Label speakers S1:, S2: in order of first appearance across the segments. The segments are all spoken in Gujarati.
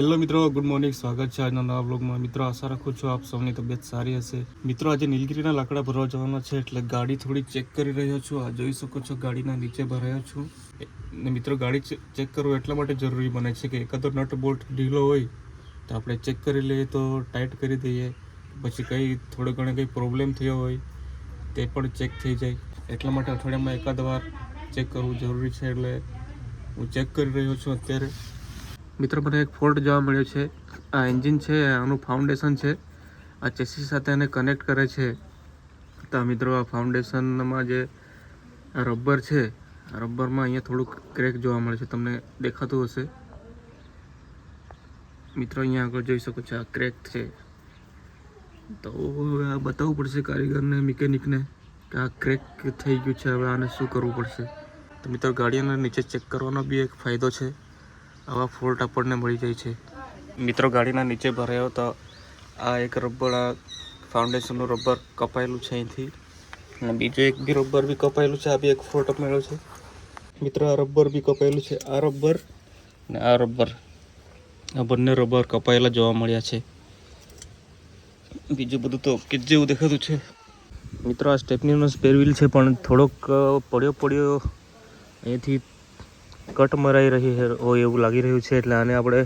S1: હેલો મિત્રો, ગુડ મોર્નિંગ. સ્વાગત છે આજના નવા બ્લોગમાં. મિત્રો, આશા રાખું છું આપ સૌની તબિયત સારી હશે. મિત્રો, આજે નીલગિરીના લાકડા ભરવા જવાના છે એટલે ગાડી થોડી ચેક કરી રહ્યો છું. આ જોઈ શકો છો, ગાડીના નીચે ભરાયો છું. ને મિત્રો, ગાડી ચેક કરવું એટલા માટે જરૂરી બને છે કે એકાદો નટ બોલ્ટ ઢીલો હોય તો આપણે ચેક કરી લઈએ, તો ટાઈટ કરી દઈએ. પછી થોડો ઘણો કંઈ પ્રોબ્લેમ થયો હોય તે પણ ચેક થઈ જાય. એટલા માટે અઠવાડિયામાં એકાદ વાર ચેક કરવું જરૂરી છે, એટલે હું ચેક કરી રહ્યો છું અત્યારે. મિત્રો, મને એક ફોલ્ટ જોવા મળ્યો છે. આ એન્જિન છે, આનું ફાઉન્ડેશન છે, આ ચેસી સાથે એને કનેક્ટ કરે છે. તો મિત્રો, આ ફાઉન્ડેશનમાં જે આ રબર છે, આ રબરમાં અહીંયા થોડુંક ક્રેક જોવા મળે છે, તમને દેખાતું હશે. મિત્રો, અહીંયા આગળ જોઈ શકો છો, આ ક્રેક છે. તો હવે આ બતાવવું પડશે કારીગરને, મિકેનિકને કે આ ક્રેક થઈ ગયું છે, હવે આને શું કરવું પડશે. તો મિત્રો, ગાડીના નીચે ચેક કરવાનો બી એક ફાયદો છે. આવા ફોલ્ટ આપણને મળી જાય છે. મિત્રો, ગાડીના નીચે ભરાયો તો આ એક રબર, આ ફાઉન્ડેશનનું રબર કપાયેલું છે અહીંથી, અને બીજો એક બી રબર બી કપાયેલું છે. આ બી એક ફોલ્ટ મળ્યો છે. મિત્રો, આ રબર બી કપાયેલું છે. આ રબર ને આ રબર, આ બંને રબર કપાયેલા જોવા મળ્યા છે. બીજું બધું તો ઓકે જેવું દેખાતું છે. મિત્રો, આ સ્ટેપનીનો સ્પેર વ્હીલ છે, પણ થોડોક પડ્યો અહીંથી કટ મરાઈ રહી હોય એવું લાગી રહ્યું છે, એટલે આને આપણે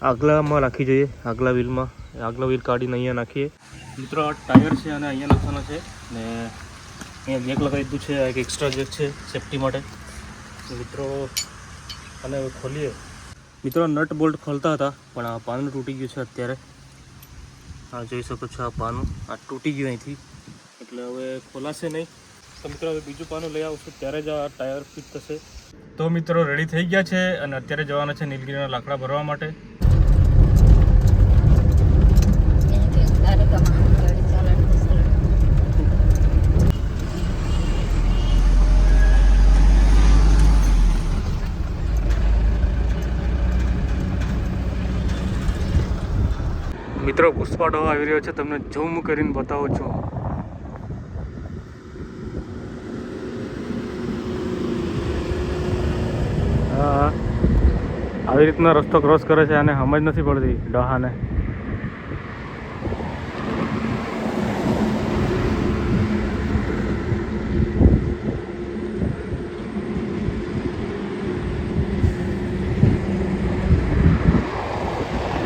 S1: આગલામાં રાખવી જોઈએ. આગલા વ્હીલ કાઢીને અહીંયા નાખીએ. મિત્રો, આ ટાયર છે અને અહીંયા નાખવાનો છે, ને અહીંયા જેક લગાવી દીધું છે. આ એક એક્સ્ટ્રા જેક છે સેફ્ટી માટે. મિત્રો, આને હવે ખોલીએ. મિત્રો, નટ બોલ્ટ ખોલતા હતા, પણ આ પાનું તૂટી ગયું છે અત્યારે. આ જોઈ શકો છો, આ પાનું આ તૂટી ગયું અહીંથી, એટલે હવે ખોલાશે નહીં. તો મિત્રો, હવે બીજું પાનું લઈ આવશું ત્યારે જ આ ટાયર ફિટ થશે. તો મિત્રો, રેડી થઈ ગયા છે અને અત્યારે જવાના છે નીલગિરીના લાકડા ભરવા માટે. મિત્રો, પુષ્પા ડો આવી રહ્યો છે, તમને ઝૂમ કરીને બતાવું છું. હા, આવી રીતના રસ્તો ક્રોસ કરે છે, આને સમજ નથી પડતી ડહાને.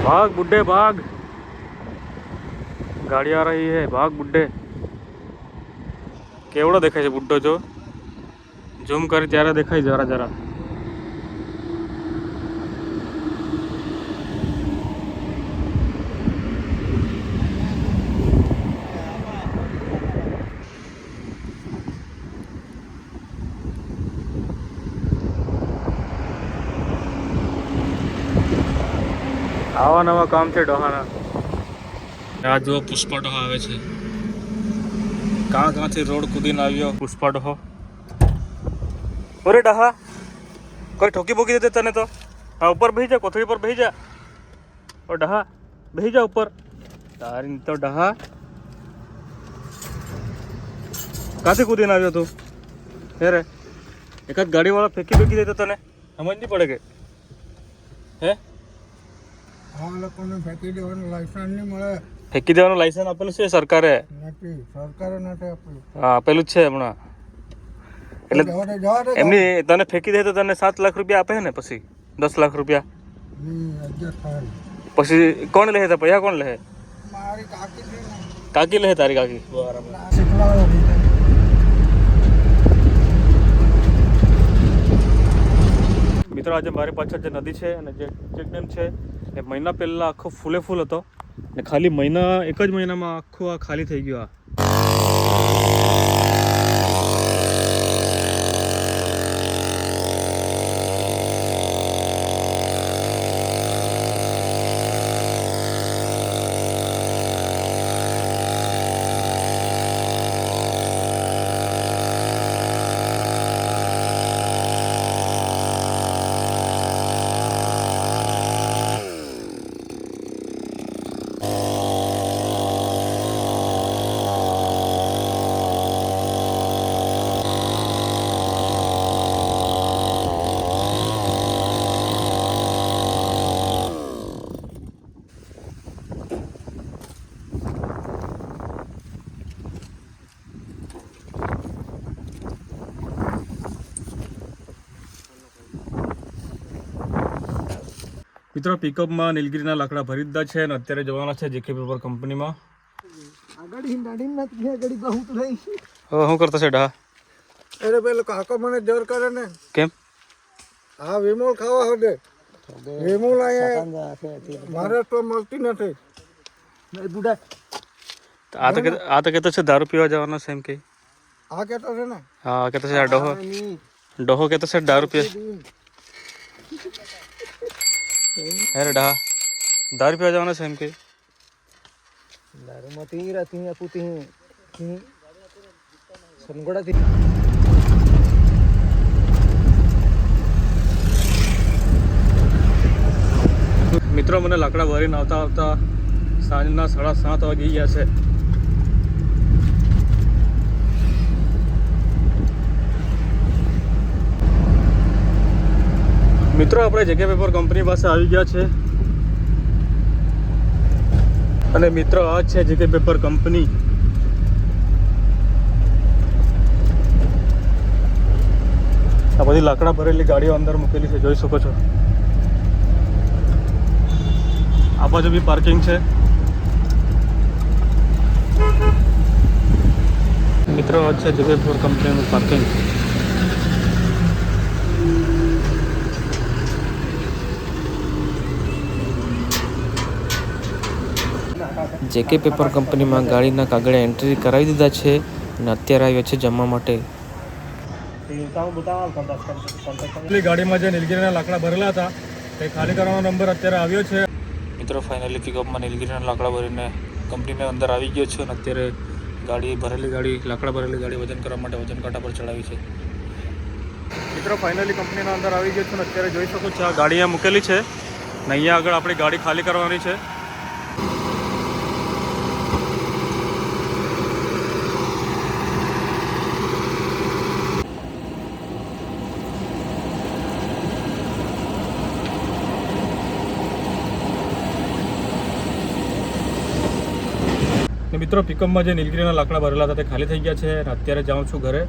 S1: भाग बुड्ढे भाग, गाड़ी आ रही है, भाग बुड्ढे. केवड़ो देखाय છે બુड्ढो, જો ઝૂમ કરી ત્યારે દેખાય જરા જરા. આવા નવા કામ છે ડોહાના. આ જો પુષ્પા ડોહા આવે છે. કાંથી રોડ કૂદીને આવ્યો પુષ્પા ડોહો. અરે ડહા, કોઈ ઠોકી બોકી દે તને તો. હા, ઉપર બેસી જા, કોથળી પર બેસી જા. ઓ ડહા, બેસી જા ઉપર. તારી તો ડહા, કાંથી કૂદીને આવ્યો તું? હે રે, એકાદ ગાડીવાળા ફેંકી બેકી દે તો તને સમજ નહીં પડે કે? હે,
S2: આ લોકોને ફેંકી દેવાનું લાયસન્સ નહીં મળે.
S1: ફેંકી દેવાનું લાયસન્સ આપેલું છે સરકારે?
S2: નથી, સરકારે નથી આપેલું.
S1: હા, આપેલું જ છે હમણાં. એટલે એમની તને ફેંકી દે તો તને 7 લાખ રૂપિયા આપે ને, પછી 10 લાખ રૂપિયા પછી કોણ લે? તો પૈસા કોણ લે?
S2: મારી કાકી છે ને.
S1: કાકી લે? તારી કાકી. મિત્રો, આજે મારી પાછળ જે નદી છે અને જે ચેક ડેમ છે, એ મહિના પહેલાં આખો ફૂલે ફૂલ હતો, ને ખાલી એક જ મહિનામાં આખો આ ખાલી થઈ ગયો. મિત્રો પિકઅપમાં નીલગીરીના લાકડા ભરી દીધા છે અને અત્યારે જવાના છે જેકે પેપર કંપનીમાં.
S2: આગળ હિંડાડી નથી આગળ બહુ થઈ
S1: હવે શું કરતા છે ડા?
S2: અરે પેલો કાકો મને જોર કરે ને.
S1: કેમ?
S2: હા વિમોલ ખાવા હદે વિમોલ અહીંયા મહારાષ્ટ્ર મળતી નથી.
S1: આ તો કહેતો છે દારૂ પીવા જવાનો છે એમ કે.
S2: આ કેતો છે ને
S1: હા કહેતો છે આ ડોહો કહેતો છે દારૂ પીવા. અરે ડા દારૂ પીવા જવાનો છે એમ કે.
S2: દારૂમાં તી રાતી આપુતી સનગોડાથી
S1: મિત્રો મને લાકડા ભરીને આવતા આવતા સાંજના 7:30 વાગી ગયા છે. મિત્રો આપણે જેકે પેપર કંપની પાસે આવી ગયા છે અને મિત્રો આ છે જેકે પેપર કંપની. આ બધી લાકડા ભરેલી ગાડીઓ અંદર મૂકેલી છે, જોઈ શકો છો. આ બાજુ બી પાર્કિંગ છે. મિત્રો આ છે જેકે પેપર કંપનીનું પાર્કિંગ.
S3: જેકે પેપર કંપનીમાં ગાડીના કાગળે એન્ટ્રી કરાવી દીધા છે અને અત્યારે આવ્યા છે જમવા માટે.
S1: ગાડીમાં જે નીલગીરીના લાકડા ભરેલા હતા તે ખાલી કરવાનો નંબર અત્યારે આવ્યો છે. મિત્રો ફાઇનલી પિકઅપમાં નીલગીરીના લાકડા ભરીને કંપનીની અંદર આવી ગયો છે અને અત્યારે લાકડા ભરેલી ગાડી વજન કરવા માટે વજન કાંટા પર ચડાવી છે. મિત્રો ફાઇનલી કંપનીના અંદર આવી ગયો છે અને અત્યારે જોઈ શકો છો આ ગાડી અહીંયા મૂકેલી છે ને અહીંયા આગળ આપણી ગાડી ખાલી કરવાની છે. મિત્રો પિકઅપમાં જે નીલગીરીના લાકડા ભરેલા હતા તે ખાલી થઈ ગયા છે અને અત્યારે જાઉં છું ઘરે.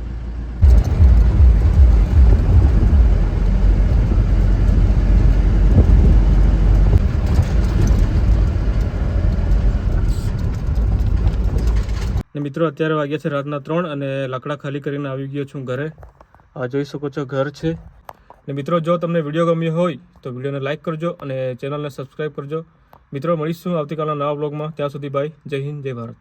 S1: મિત્રો અત્યારે વાગ્યા છે રાતના 3 અને લાકડા ખાલી કરીને આવી ગયો છું ઘરે. આ જોઈ શકો છો ઘર છે. ને મિત્રો જો તમને વિડીયો ગમ્યો હોય તો વિડીયોને લાઇક કરજો અને ચેનલને સબસ્ક્રાઈબ કરજો. મિત્રો મળીશું આવતીકાલના નવા બ્લોગમાં. ત્યાં સુધી બાય. જય હિન્દ, જય ભારત.